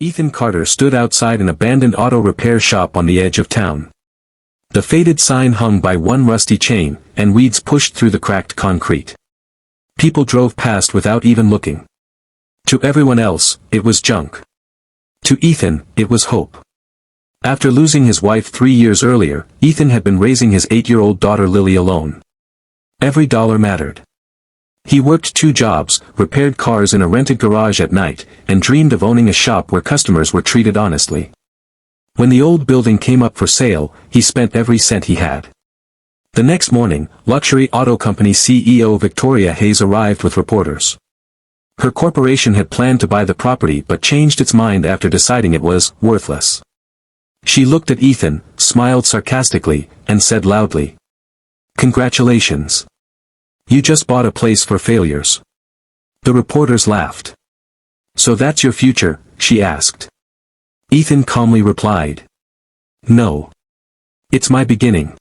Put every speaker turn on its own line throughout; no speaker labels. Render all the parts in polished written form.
Ethan Carter stood outside an abandoned auto repair shop on the edge of town. The faded sign hung by one rusty chain, and weeds pushed through the cracked concrete. People drove past without even looking. To everyone else, it was junk. To Ethan, it was hope. After losing his wife 3 years earlier, Ethan had been raising his 8-year-old daughter Lily alone. Every dollar mattered. He worked 2 jobs, repaired cars in a rented garage at night, and dreamed of owning a shop where customers were treated honestly. When the old building came up for sale, he spent every cent he had. The next morning, luxury auto company CEO Victoria Hayes arrived with reporters. Her corporation had planned to buy the property but changed its mind after deciding it was worthless. She looked at Ethan, smiled sarcastically, and said loudly, "Congratulations. You just bought a place for failures." The reporters laughed. "So that's your future?" she asked. Ethan calmly replied, "No. It's my beginning."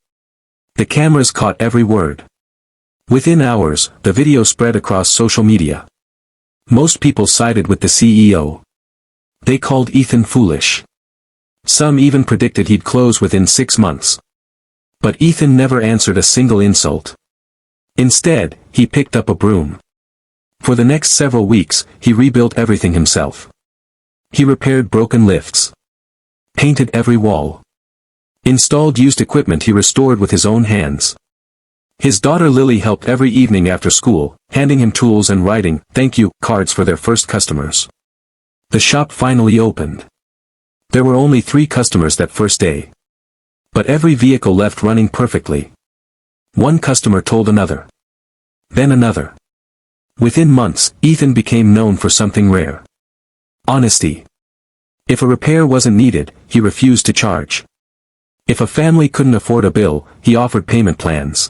The cameras caught every word. Within hours, the video spread across social media. Most people sided with the CEO. They called Ethan foolish. Some even predicted he'd close within 6 months. But Ethan never answered a single insult. Instead, he picked up a broom. For the next several weeks, he rebuilt everything himself. He repaired broken lifts. Painted every wall. Installed used equipment he restored with his own hands. His daughter Lily helped every evening after school, handing him tools and writing thank you cards for their first customers. The shop finally opened. There were only 3 customers that first day. But every vehicle left running perfectly. One customer told another. Then another. Within months, Ethan became known for something rare. Honesty. If a repair wasn't needed, he refused to charge. If a family couldn't afford a bill, he offered payment plans.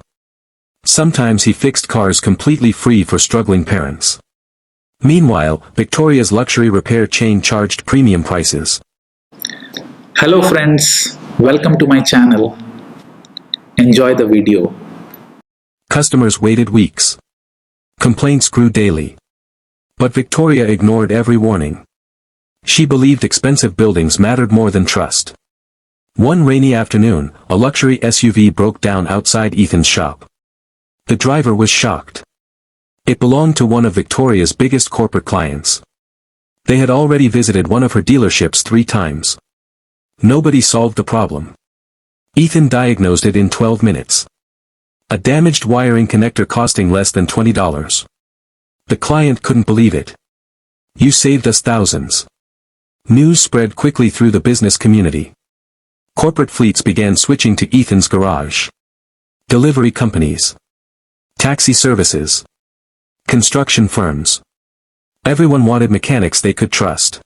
Sometimes he fixed cars completely free for struggling parents. Meanwhile, Victoria's luxury repair chain charged premium prices.
Hello friends, welcome to my channel. Enjoy the video.
Customers waited weeks. Complaints grew daily. But Victoria ignored every warning. She believed expensive buildings mattered more than trust. One rainy afternoon, a luxury SUV broke down outside Ethan's shop. The driver was shocked. It belonged to one of Victoria's biggest corporate clients. They had already visited one of her dealerships 3 times. Nobody solved the problem. Ethan diagnosed it in 12 minutes. A damaged wiring connector costing less than $20. The client couldn't believe it. "You saved us thousands." News spread quickly through the business community. Corporate fleets began switching to Ethan's garage. Delivery companies. Taxi services. Construction firms. Everyone wanted mechanics they could trust.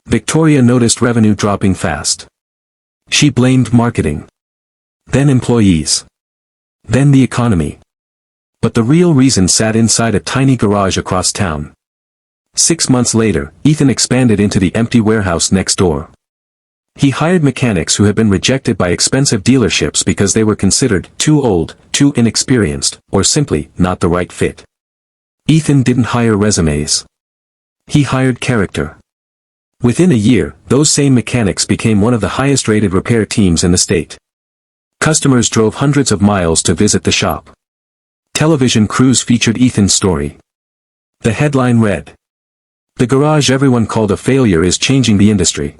Victoria noticed revenue dropping fast. She blamed marketing. Then employees. Then the economy. But the real reason sat inside a tiny garage across town. 6 months later, Ethan expanded into the empty warehouse next door. He hired mechanics who had been rejected by expensive dealerships because they were considered too old, too inexperienced, or simply not the right fit. Ethan didn't hire resumes. He hired character. Within a year, those same mechanics became one of the highest-rated repair teams in the state. Customers drove hundreds of miles to visit the shop. Television crews featured Ethan's story. The headline read, "The garage everyone called a failure is changing the industry."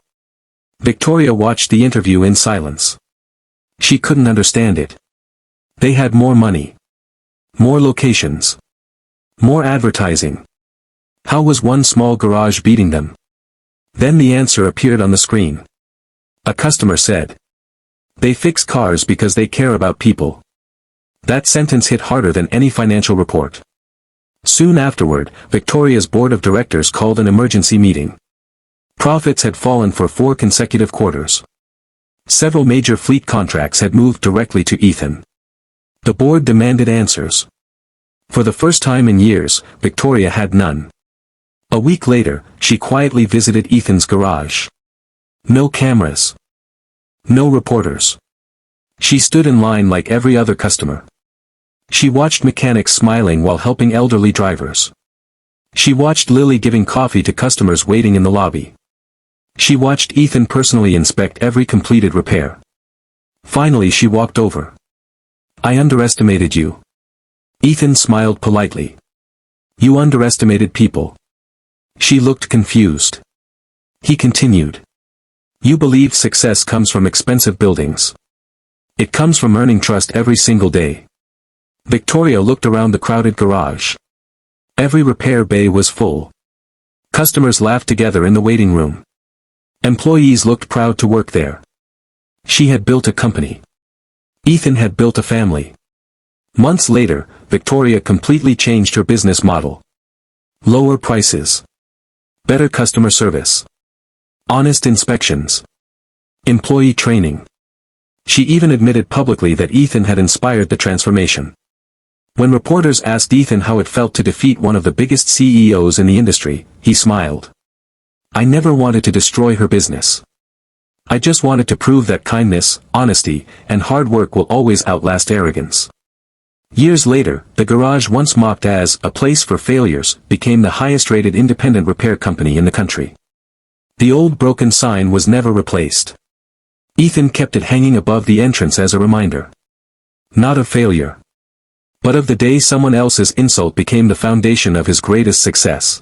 Victoria watched the interview in silence. She couldn't understand it. They had more money. More locations. More advertising. How was one small garage beating them? Then the answer appeared on the screen. A customer said, "They fix cars because they care about people." That sentence hit harder than any financial report. Soon afterward, Victoria's board of directors called an emergency meeting. Profits had fallen for 4 consecutive quarters. Several major fleet contracts had moved directly to Ethan. The board demanded answers. For the first time in years, Victoria had none. A week later, she quietly visited Ethan's garage. No cameras. No reporters. She stood in line like every other customer. She watched mechanics smiling while helping elderly drivers. She watched Lily giving coffee to customers waiting in the lobby. She watched Ethan personally inspect every completed repair. Finally she walked over. "I underestimated you." Ethan smiled politely. "You underestimated people." She looked confused. He continued. "You believe success comes from expensive buildings. It comes from earning trust every single day." Victoria looked around the crowded garage. Every repair bay was full. Customers laughed together in the waiting room. Employees looked proud to work there. She had built a company. Ethan had built a family. Months later, Victoria completely changed her business model. Lower prices. Better customer service. Honest inspections. Employee training. She even admitted publicly that Ethan had inspired the transformation. When reporters asked Ethan how it felt to defeat one of the biggest CEOs in the industry, he smiled. "I never wanted to destroy her business. I just wanted to prove that kindness, honesty, and hard work will always outlast arrogance." Years later, the garage once mocked as a place for failures became the highest-rated independent repair company in the country. The old broken sign was never replaced. Ethan kept it hanging above the entrance as a reminder. Not of failure, but of the day someone else's insult became the foundation of his greatest success.